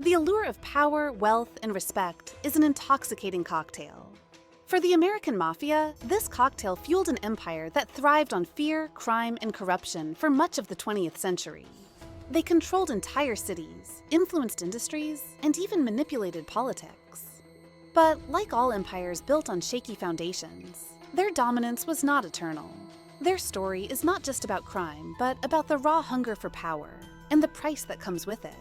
The allure of power, wealth, and respect is an intoxicating cocktail. For the American Mafia, this cocktail fueled an empire that thrived on fear, crime, and corruption for much of the 20th century. They controlled entire cities, influenced industries, and even manipulated politics. But like all empires built on shaky foundations, their dominance was not eternal. Their story is not just about crime, but about the raw hunger for power and the price that comes with it.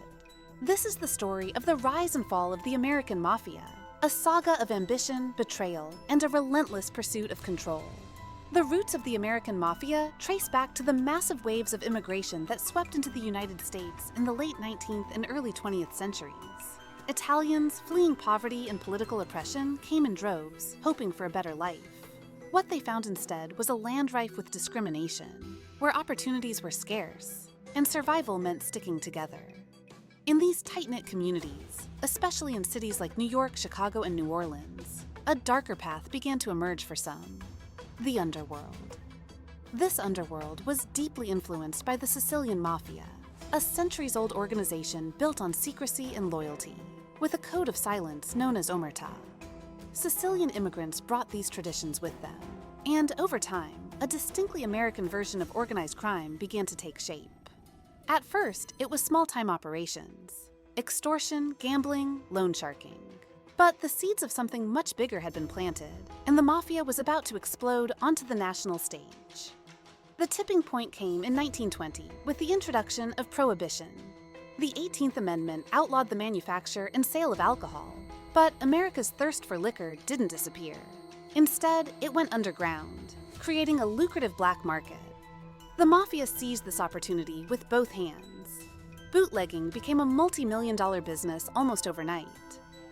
This is the story of the rise and fall of the American Mafia, a saga of ambition, betrayal, and a relentless pursuit of control. The roots of the American Mafia trace back to the massive waves of immigration that swept into the United States in the late 19th and early 20th centuries. Italians, fleeing poverty and political oppression, came in droves, hoping for a better life. What they found instead was a land rife with discrimination, where opportunities were scarce, and survival meant sticking together. In these tight-knit communities, especially in cities like New York, Chicago, and New Orleans, a darker path began to emerge for some: the underworld. This underworld was deeply influenced by the Sicilian Mafia, a centuries-old organization built on secrecy and loyalty, with a code of silence known as omertà. Sicilian immigrants brought these traditions with them, and over time, a distinctly American version of organized crime began to take shape. At first, it was small-time operations: extortion, gambling, loan sharking. But the seeds of something much bigger had been planted, and the Mafia was about to explode onto the national stage. The tipping point came in 1920 with the introduction of Prohibition. The 18th Amendment outlawed the manufacture and sale of alcohol, but America's thirst for liquor didn't disappear. Instead, it went underground, creating a lucrative black market. The Mafia seized this opportunity with both hands. Bootlegging became a multi-million-dollar business almost overnight.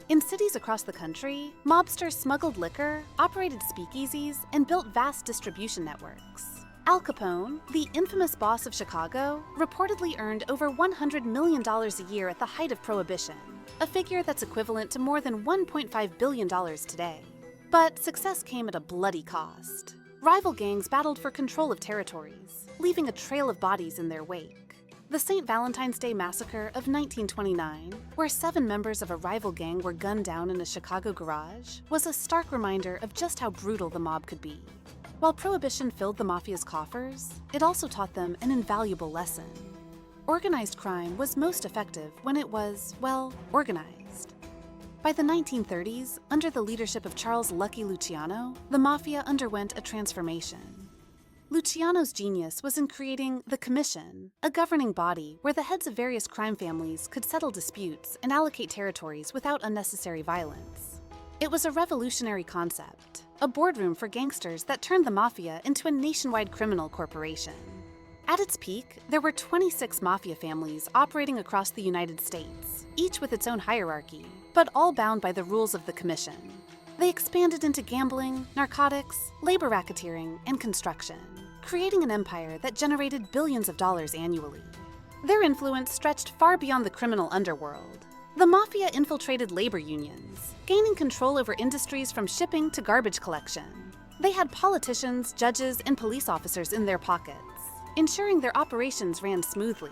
In cities across the country, mobsters smuggled liquor, operated speakeasies, and built vast distribution networks. Al Capone, the infamous boss of Chicago, reportedly earned over $100 million a year at the height of Prohibition, a figure that's equivalent to more than $1.5 billion today. But success came at a bloody cost. Rival gangs battled for control of territories, leaving a trail of bodies in their wake. The St. Valentine's Day Massacre of 1929, where 7 members of a rival gang were gunned down in a Chicago garage, was a stark reminder of just how brutal the mob could be. While Prohibition filled the Mafia's coffers, it also taught them an invaluable lesson. Organized crime was most effective when it was, well, organized. By the 1930s, under the leadership of Charles "Lucky" Luciano, the Mafia underwent a transformation. Luciano's genius was in creating the Commission, a governing body where the heads of various crime families could settle disputes and allocate territories without unnecessary violence. It was a revolutionary concept, a boardroom for gangsters that turned the Mafia into a nationwide criminal corporation. At its peak, there were 26 Mafia families operating across the United States, each with its own hierarchy, but all bound by the rules of the Commission. They expanded into gambling, narcotics, labor racketeering, and construction, creating an empire that generated billions of dollars annually. Their influence stretched far beyond the criminal underworld. The Mafia infiltrated labor unions, gaining control over industries from shipping to garbage collection. They had politicians, judges, and police officers in their pockets, ensuring their operations ran smoothly.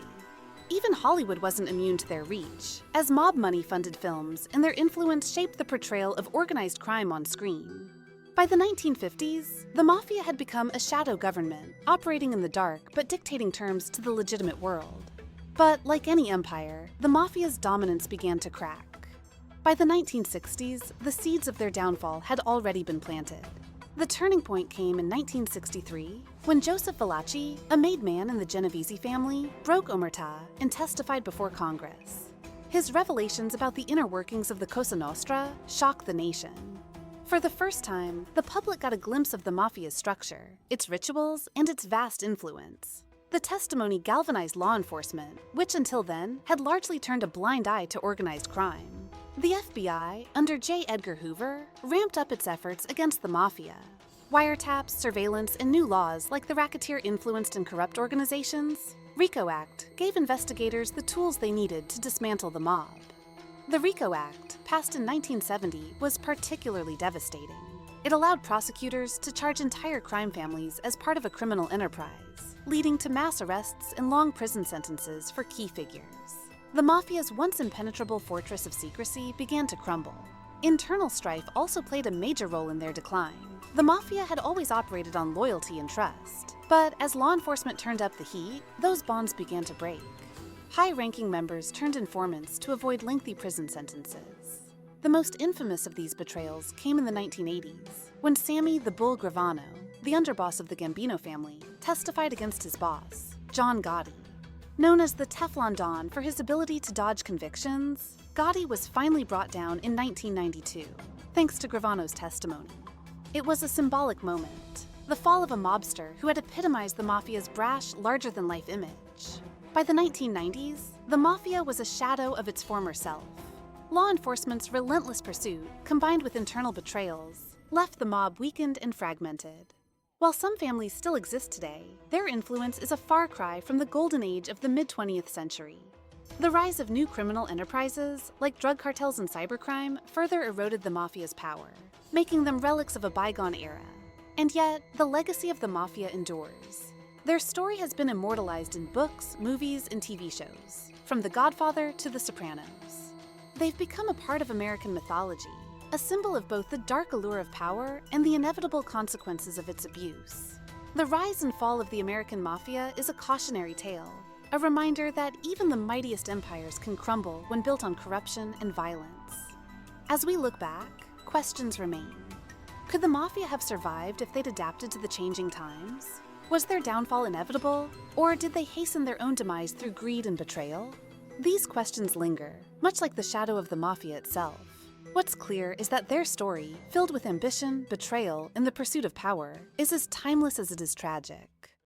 Even Hollywood wasn't immune to their reach, as mob money funded films and their influence shaped the portrayal of organized crime on screen. By the 1950s, the Mafia had become a shadow government, operating in the dark but dictating terms to the legitimate world. But like any empire, the Mafia's dominance began to crack. By the 1960s, the seeds of their downfall had already been planted. The turning point came in 1963, when Joseph Valachi, a made man in the Genovese family, broke omertà and testified before Congress. His revelations about the inner workings of the Cosa Nostra shocked the nation. For the first time, the public got a glimpse of the Mafia's structure, its rituals, and its vast influence. The testimony galvanized law enforcement, which until then had largely turned a blind eye to organized crime. The FBI, under J. Edgar Hoover, ramped up its efforts against the Mafia. Wiretaps, surveillance, and new laws like the racketeer-influenced and corrupt organizations, RICO Act, gave investigators the tools they needed to dismantle the mob. The RICO Act, passed in 1970, was particularly devastating. It allowed prosecutors to charge entire crime families as part of a criminal enterprise, leading to mass arrests and long prison sentences for key figures. The Mafia's once impenetrable fortress of secrecy began to crumble. Internal strife also played a major role in their decline. The Mafia had always operated on loyalty and trust, but as law enforcement turned up the heat, those bonds began to break. High-ranking members turned informants to avoid lengthy prison sentences. The most infamous of these betrayals came in the 1980s, when Sammy the Bull Gravano, the underboss of the Gambino family, testified against his boss, John Gotti. Known as the Teflon Don for his ability to dodge convictions, Gotti was finally brought down in 1992, thanks to Gravano's testimony. It was a symbolic moment, the fall of a mobster who had epitomized the Mafia's brash, larger-than-life image. By the 1990s, the Mafia was a shadow of its former self. Law enforcement's relentless pursuit, combined with internal betrayals, left the mob weakened and fragmented. While some families still exist today, their influence is a far cry from the golden age of the mid-20th century. The rise of new criminal enterprises, like drug cartels and cybercrime, further eroded the Mafia's power, making them relics of a bygone era. And yet, the legacy of the Mafia endures. Their story has been immortalized in books, movies, and TV shows, from The Godfather to The Sopranos. They've become a part of American mythology, a symbol of both the dark allure of power and the inevitable consequences of its abuse. The rise and fall of the American Mafia is a cautionary tale, a reminder that even the mightiest empires can crumble when built on corruption and violence. As we look back, questions remain. Could the Mafia have survived if they'd adapted to the changing times? Was their downfall inevitable, or did they hasten their own demise through greed and betrayal? These questions linger, much like the shadow of the Mafia itself. What's clear is that their story, filled with ambition, betrayal, and the pursuit of power, is as timeless as it is tragic.